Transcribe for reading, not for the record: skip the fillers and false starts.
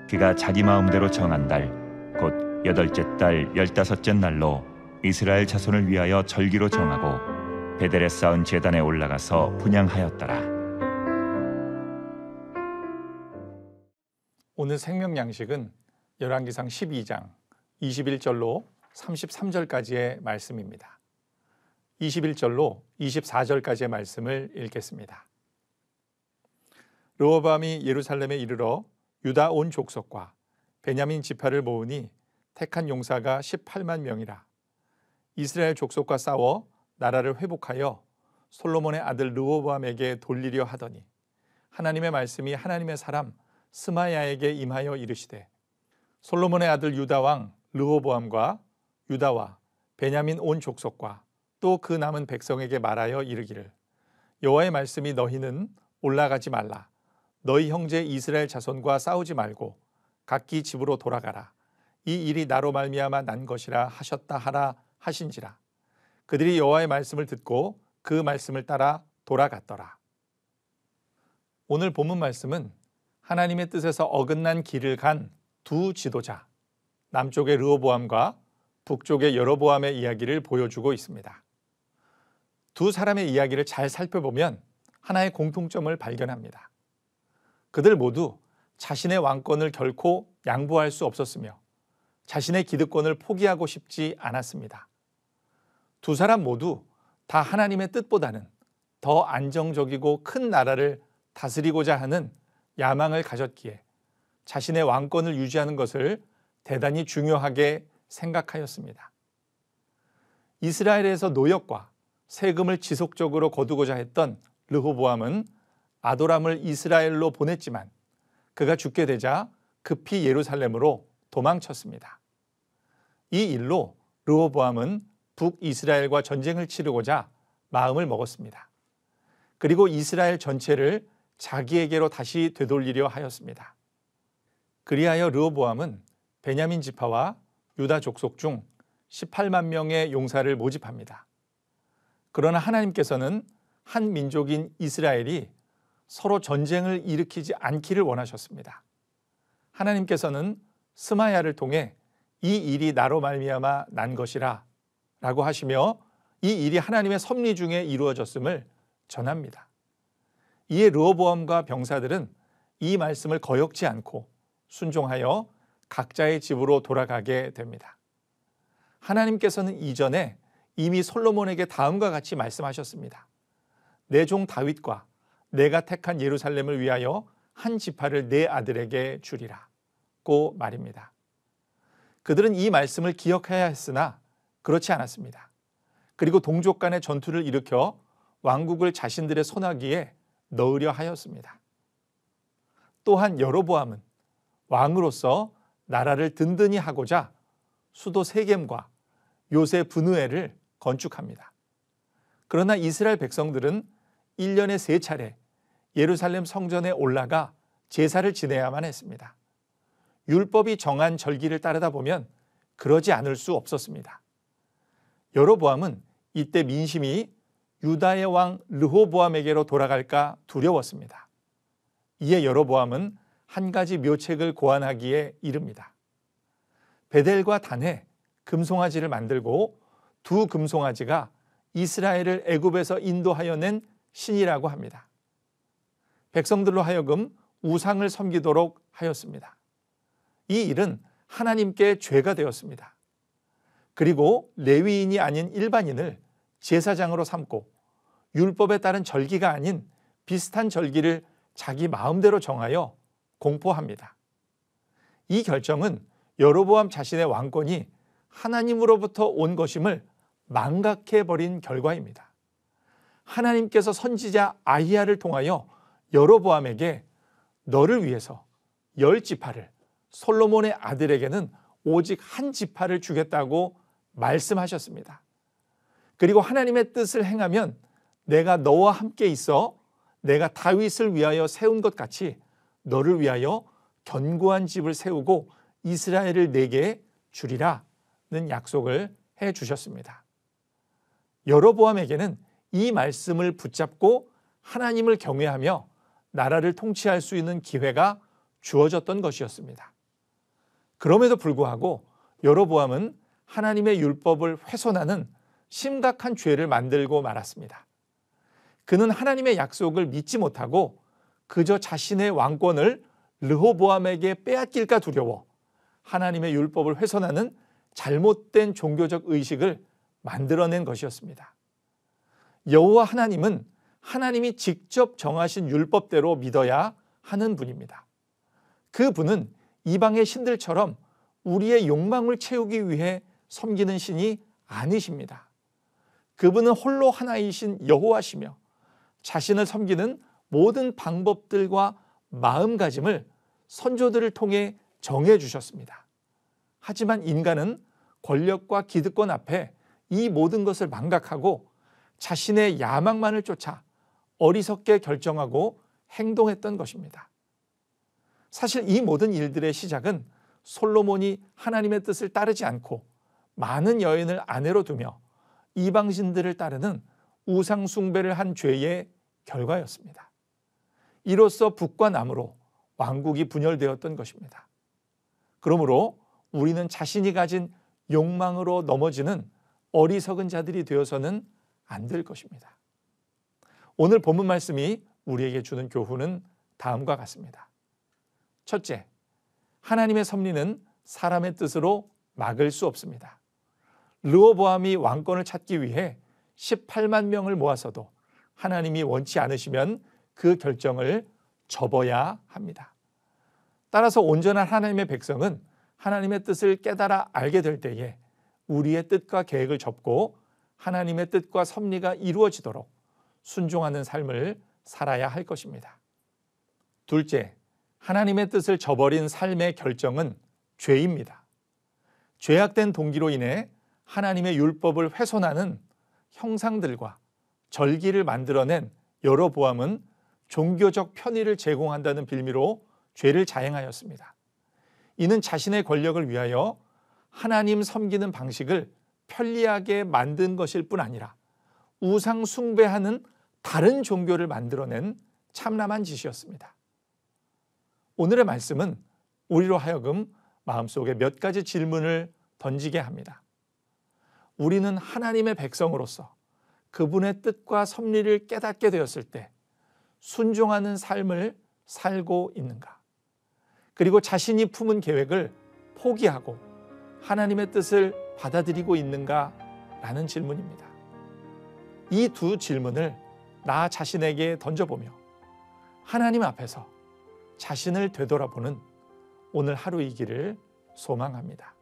그가 자기 마음대로 정한 달, 곧 8째 달 15째 날로 이스라엘 자손을 위하여 절기로 정하고 베델에 쌓은 제단에 올라가서 분향하였더라. 오늘 생명 양식은 열왕기상 12장 21절로 33절까지의 말씀입니다. 21절로 24절까지의 말씀을 읽겠습니다. 르호보암이 예루살렘에 이르러 유다 온 족속과 베냐민 지파를 모으니 택한 용사가 18만 명이라. 이스라엘 족속과 싸워 나라를 회복하여 솔로몬의 아들 르호보암에게 돌리려 하더니 하나님의 말씀이 하나님의 사람 스마야에게 임하여 이르시되 솔로몬의 아들 유다 왕 르호보암과 유다와 베냐민 온 족속과 또 그 남은 백성에게 말하여 이르기를 여호와의 말씀이 너희는 올라가지 말라. 너희 형제 이스라엘 자손과 싸우지 말고 각기 집으로 돌아가라. 이 일이 나로 말미암아 난 것이라 하셨다 하라 하신지라. 그들이 여호와의 말씀을 듣고 그 말씀을 따라 돌아갔더라. 오늘 본문 말씀은 하나님의 뜻에서 어긋난 길을 간 두 지도자, 남쪽의 르호보암과 북쪽의 여로보암의 이야기를 보여주고 있습니다. 두 사람의 이야기를 잘 살펴보면 하나의 공통점을 발견합니다. 그들 모두 자신의 왕권을 결코 양보할 수 없었으며 자신의 기득권을 포기하고 싶지 않았습니다. 두 사람 모두 다 하나님의 뜻보다는 더 안정적이고 큰 나라를 다스리고자 하는 야망을 가졌기에 자신의 왕권을 유지하는 것을 대단히 중요하게 생각하였습니다. 이스라엘에서 노역과 세금을 지속적으로 거두고자 했던 르호보암은 아도람을 이스라엘로 보냈지만 그가 죽게 되자 급히 예루살렘으로 도망쳤습니다. 이 일로 르호보암은 북이스라엘과 전쟁을 치르고자 마음을 먹었습니다. 그리고 이스라엘 전체를 자기에게로 다시 되돌리려 하였습니다. 그리하여 르호보암은 베냐민 지파와 유다 족속 중 18만 명의 용사를 모집합니다. 그러나 하나님께서는 한 민족인 이스라엘이 서로 전쟁을 일으키지 않기를 원하셨습니다. 하나님께서는 스마야를 통해 이 일이 나로 말미암아 난 것이라 라고 하시며 이 일이 하나님의 섭리 중에 이루어졌음을 전합니다. 이에 르호보암과 병사들은 이 말씀을 거역지 않고 순종하여 각자의 집으로 돌아가게 됩니다. 하나님께서는 이전에 이미 솔로몬에게 다음과 같이 말씀하셨습니다. 내 종 다윗과 내가 택한 예루살렘을 위하여 한 지파를 내 아들에게 주리라고 말입니다. 그들은 이 말씀을 기억해야 했으나 그렇지 않았습니다. 그리고 동족 간의 전투를 일으켜 왕국을 자신들의 손아귀에 넣으려 하였습니다. 또한 여로보암은 왕으로서 나라를 든든히 하고자 수도 세겜과 요새 브누엘을 건축합니다. 그러나 이스라엘 백성들은 1년에 3차례 예루살렘 성전에 올라가 제사를 지내야만 했습니다. 율법이 정한 절기를 따르다 보면 그러지 않을 수 없었습니다. 여로보암은 이때 민심이 유다의 왕 르호보암에게로 돌아갈까 두려웠습니다. 이에 여로보암은 한 가지 묘책을 고안하기에 이릅니다. 베델과 단에 금송아지를 만들고 두 금송아지가 이스라엘을 애굽에서 인도하여 낸 신이라고 합니다. 백성들로 하여금 우상을 섬기도록 하였습니다. 이 일은 하나님께 죄가 되었습니다. 그리고 레위인이 아닌 일반인을 제사장으로 삼고 율법에 따른 절기가 아닌 비슷한 절기를 자기 마음대로 정하여 공포합니다. 이 결정은 여로보암 자신의 왕권이 하나님으로부터 온 것임을 망각해버린 결과입니다. 하나님께서 선지자 아히야를 통하여 여로보암에게 너를 위해서 10지파를 솔로몬의 아들에게는 오직 한 지파를 주겠다고 말씀하셨습니다. 그리고 하나님의 뜻을 행하면 내가 너와 함께 있어 내가 다윗을 위하여 세운 것 같이 너를 위하여 견고한 집을 세우고 이스라엘을 내게 주리라는 약속을 해 주셨습니다. 여로보암에게는 이 말씀을 붙잡고 하나님을 경외하며 나라를 통치할 수 있는 기회가 주어졌던 것이었습니다. 그럼에도 불구하고 여로보암은 하나님의 율법을 훼손하는 심각한 죄를 만들고 말았습니다. 그는 하나님의 약속을 믿지 못하고 그저 자신의 왕권을 르호보암에게 빼앗길까 두려워 하나님의 율법을 훼손하는 잘못된 종교적 의식을 만들어낸 것이었습니다. 여호와 하나님은 하나님이 직접 정하신 율법대로 믿어야 하는 분입니다. 그 분은 이방의 신들처럼 우리의 욕망을 채우기 위해 섬기는 신이 아니십니다. 그분은 홀로 하나이신 여호와시며 자신을 섬기는 모든 방법들과 마음가짐을 선조들을 통해 정해 주셨습니다. 하지만 인간은 권력과 기득권 앞에 이 모든 것을 망각하고 자신의 야망만을 쫓아 어리석게 결정하고 행동했던 것입니다. 사실 이 모든 일들의 시작은 솔로몬이 하나님의 뜻을 따르지 않고 많은 여인을 아내로 두며 이방신들을 따르는 우상 숭배를 한 죄의 결과였습니다. 이로써 북과 남으로 왕국이 분열되었던 것입니다. 그러므로 우리는 자신이 가진 욕망으로 넘어지는 어리석은 자들이 되어서는 안 될 것입니다. 오늘 본문 말씀이 우리에게 주는 교훈은 다음과 같습니다. 첫째, 하나님의 섭리는 사람의 뜻으로 막을 수 없습니다. 르호보암이 왕권을 찾기 위해 18만 명을 모아서도 하나님이 원치 않으시면 그 결정을 접어야 합니다. 따라서 온전한 하나님의 백성은 하나님의 뜻을 깨달아 알게 될 때에 우리의 뜻과 계획을 접고 하나님의 뜻과 섭리가 이루어지도록 순종하는 삶을 살아야 할 것입니다. 둘째, 하나님의 뜻을 저버린 삶의 결정은 죄입니다. 죄악된 동기로 인해 하나님의 율법을 훼손하는 형상들과 절기를 만들어낸 여로보암은 종교적 편의를 제공한다는 빌미로 죄를 자행하였습니다. 이는 자신의 권력을 위하여 하나님 섬기는 방식을 편리하게 만든 것일 뿐 아니라 우상 숭배하는 다른 종교를 만들어낸 참남한 짓이었습니다. 오늘의 말씀은 우리로 하여금 마음속에 몇 가지 질문을 던지게 합니다. 우리는 하나님의 백성으로서 그분의 뜻과 섭리를 깨닫게 되었을 때 순종하는 삶을 살고 있는가? 그리고 자신이 품은 계획을 포기하고 하나님의 뜻을 받아들이고 있는가? 라는 질문입니다. 이 두 질문을 나 자신에게 던져보며 하나님 앞에서 자신을 되돌아보는 오늘 하루이기를 소망합니다.